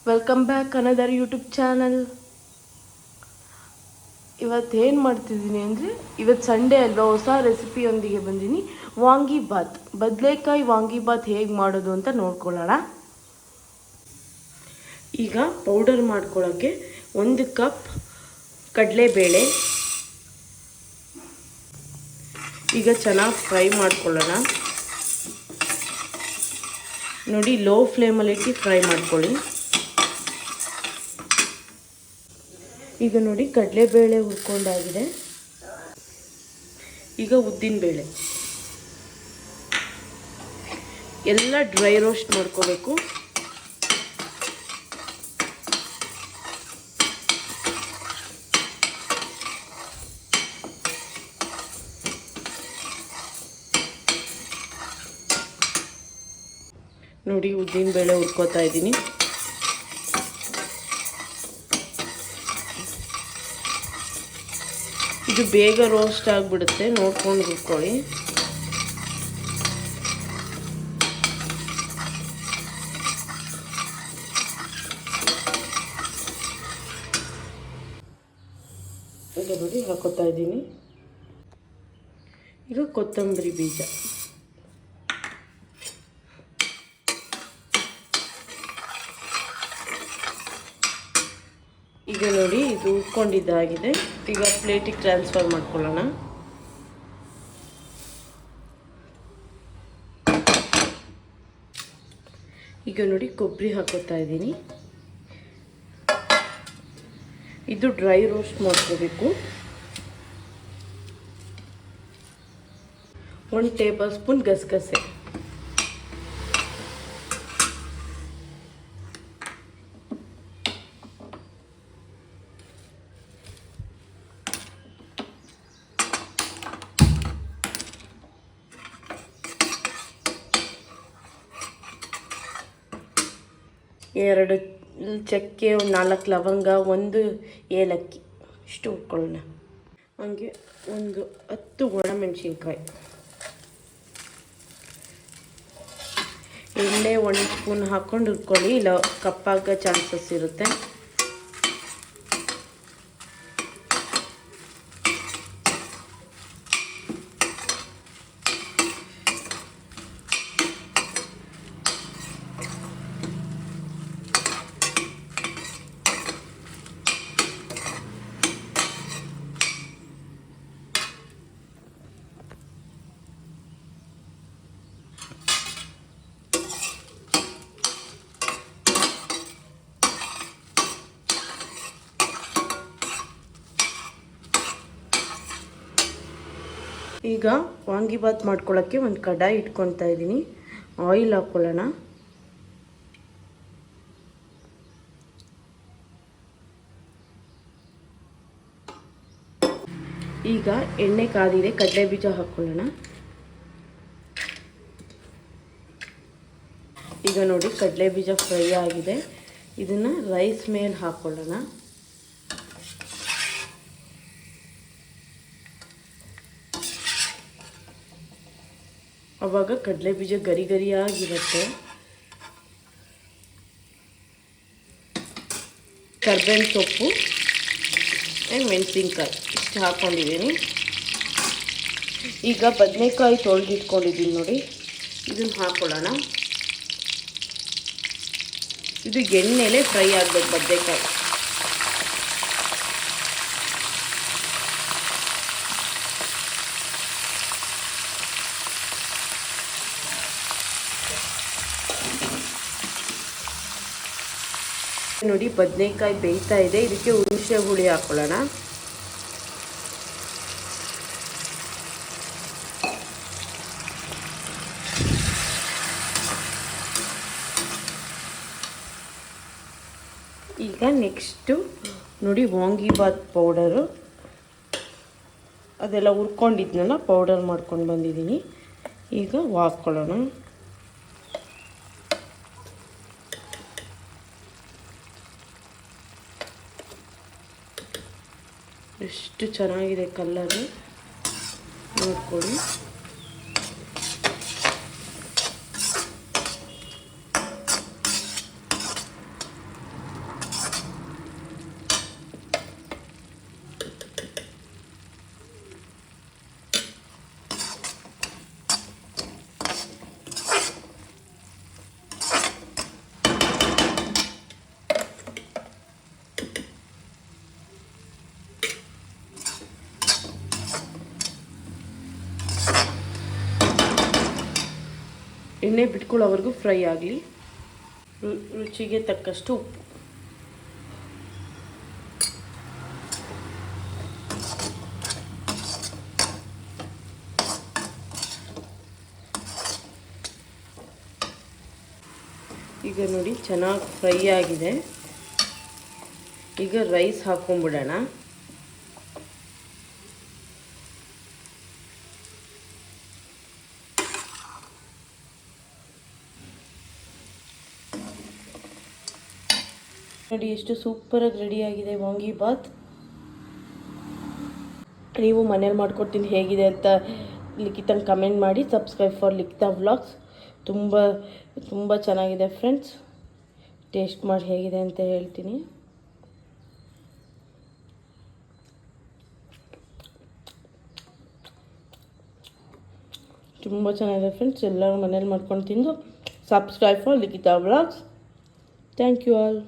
Welcome back another YouTube channel. ಇವತ್ತೇನು ಮಾಡ್ತಿದ್ದೀನಿ ಅಂದರೆ, ಇವತ್ತು ಸಂಡೇ ಅಲ್ವಾ, ಹೊಸ ರೆಸಿಪಿಯೊಂದಿಗೆ ಬಂದೀನಿ. ವಾಂಗಿಬಾತ್, ಬದನೆಕಾಯಿ ವಾಂಗಿಬಾತ್ ಹೇಗೆ ಮಾಡೋದು ಅಂತ ನೋಡ್ಕೊಳ್ಳೋಣ. ಈಗ ಪೌಡರ್ ಮಾಡ್ಕೊಳ್ಳೋಕ್ಕೆ 1 ಕಪ್ ಕಡಲೆಬೇಳೆ ಈಗ ಚೆನ್ನಾಗಿ ಫ್ರೈ ಮಾಡ್ಕೊಳ್ಳೋಣ. ನೋಡಿ, ಲೋ ಫ್ಲೇಮಲ್ಲಿಟ್ಟು ಫ್ರೈ ಮಾಡ್ಕೊಳ್ಳಿ. ಈಗ ನೋಡಿ, ಕಡಲೆಬೇಳೆ ಹುರ್ಕೊಂಡಾಗಿದೆ. ಈಗ ಉದ್ದಿನಬೇಳೆ ಎಲ್ಲ ಡ್ರೈ ರೋಸ್ಟ್ ಮಾಡ್ಕೋಬೇಕು. ನೋಡಿ, ಉದ್ದಿನಬೇಳೆ ಹುರ್ಕೋತಾ ಇದ್ದೀನಿ. ಇದು ಬೇಗ ರೋಸ್ಟ್ ಆಗಿಬಿಡುತ್ತೆ, ನೋಡ್ಕೊಂಡು ಹುರ್ಕೊಳ್ಳಿ. ಈಗ ನೋಡಿ, ಹಾಕೋತಾ ಇದ್ದೀನಿ. ಈಗ ಕೊತ್ತಂಬರಿ ಬೀಜ, ಈಗ ನೋಡಿ, ಇದು ಉಟ್ಕೊಂಡಿದ್ದಾಗಿದೆ. ಈಗ ಪ್ಲೇಟಿಗೆ ಟ್ರಾನ್ಸ್ಫರ್ ಮಾಡ್ಕೊಳ್ಳೋಣ. ಈಗ ನೋಡಿ, ಕೊಬ್ಬರಿ ಹಾಕೋತಾ ಇದ್ದೀನಿ. ಇದು ಡ್ರೈ ರೋಸ್ಟ್ ಮಾಡ್ಕೋಬೇಕು. 1 ಟೇಬಲ್ ಸ್ಪೂನ್ ಗಸಗಸೆ, ಎರಡು ಚಕ್ಕೆ, 4 ಲವಂಗ, 1 ಏಲಕ್ಕಿ ಇಷ್ಟು ಹುರ್ಕೊಳ್ಳೋಣ. ಹಾಗೆ 10 ಒಣಮೆಣಸಿನ್ಕಾಯಿ, ಎಣ್ಣೆ 1 ಸ್ಪೂನ್ ಹಾಕ್ಕೊಂಡು ಹುರ್ಕೊಳ್ಳಿ, ಇಲ್ಲ ಕಪ್ಪಾಗೋ ಚಾನ್ಸಸ್ ಇರುತ್ತೆ. ಈಗ ವಾಂಗಿಬಾತ್ ಮಾಡ್ಕೊಳ್ಳೋಕ್ಕೆ ಒಂದು ಕಡಾಯಿ ಇಟ್ಕೊತಾ ಇದ್ದೀನಿ. ಆಯಿಲ್ ಹಾಕ್ಕೊಳ್ಳೋಣ. ಈಗ ಎಣ್ಣೆ ಕಾದಿದೆ, ಕಡಲೆ ಬೀಜ ಹಾಕ್ಕೊಳ್ಳೋಣ. ಈಗ ನೋಡಿ, ಕಡಲೆ ಬೀಜ ಫ್ರೈ ಆಗಿದೆ. ಇದನ್ನು ರೈಸ್ ಮೇಲೆ ಹಾಕ್ಕೊಳ್ಳೋಣ. ಆವಾಗ ಕಡಲೆ ಬೀಜ ಗರಿ ಗರಿಯಾಗಿರುತ್ತೆ. ಕರ್ಬೇವಿನ ಸೊಪ್ಪು, ಮೆಣಸಿನ್ಕಾಯಿ ಇಷ್ಟು ಹಾಕ್ಕೊಂಡಿದ್ದೀನಿ. ಈಗ ಬದನೆಕಾಯಿ ತೊಳೆದಿಟ್ಕೊಂಡಿದ್ದೀನಿ ನೋಡಿ, ಇದನ್ನು ಹಾಕ್ಕೊಳ್ಳೋಣ. ಇದು ಎಣ್ಣೆಲೆ ಫ್ರೈ ಆಗಬೇಕು ಬದನೆಕಾಯಿ. ನೋಡಿ, ಬದನೆಕಾಯಿ ಬೇಯ್ತಾ ಇದೆ. ಇದಕ್ಕೆ ಹುಣಸೆ ಹುಳಿ ಹಾಕ್ಕೊಳ್ಳೋಣ. ಈಗ ನೆಕ್ಸ್ಟು ನೋಡಿ, ವಾಂಗಿಬಾತ್ ಪೌಡರು ಅದೆಲ್ಲ ಹುರ್ಕೊಂಡಿದ್ನಲ್ಲ, ಪೌಡರ್ ಮಾಡ್ಕೊಂಡು ಬಂದಿದ್ದೀನಿ. ಈಗ ಹಾಕ್ಕೊಳ್ಳೋಣ. ಎಷ್ಟು ಚೆನ್ನಾಗಿದೆ ಕಲರು ನೋಡ್ಕೊಳ್ಳಿ. ಎಣ್ಣೆ ಬಿಟ್ಕೊಳ್ಳೋವರೆಗೂ ಫ್ರೈ ಆಗಲಿ. ರುಚಿಗೆ ತಕ್ಕಷ್ಟು ಉಪ್ಪು. ಈಗ ನೋಡಿ ಚೆನ್ನಾಗಿ ಫ್ರೈ ಆಗಿದೆ. ಈಗ ರೈಸ್ ಹಾಕ್ಕೊಂಬಿಡೋಣ. ನೋಡಿ ಎಷ್ಟು ಸೂಪರಾಗಿ ರೆಡಿಯಾಗಿದೆ ವಾಂಗಿಬಾತ್. ನೀವು ಮನೇಲಿ ಮಾಡ್ಕೊಡ್ತೀನಿ ಹೇಗಿದೆ ಅಂತ ಲಿಖಿತಂಗೆ ಕಮೆಂಟ್ ಮಾಡಿ. Subscribe for Likhita vlogs. ತುಂಬ ಚೆನ್ನಾಗಿದೆ ಫ್ರೆಂಡ್ಸ್. ಟೇಸ್ಟ್ ಮಾಡಿ ಹೇಗಿದೆ ಅಂತ ಹೇಳ್ತೀನಿ. ತುಂಬ ಚೆನ್ನಾಗಿದೆ ಫ್ರೆಂಡ್ಸ್. ಎಲ್ಲರೂ ಮನೇಲಿ ಮಾಡ್ಕೊಂಡು ತಿಂದು subscribe for Likhita vlogs. Thank you all.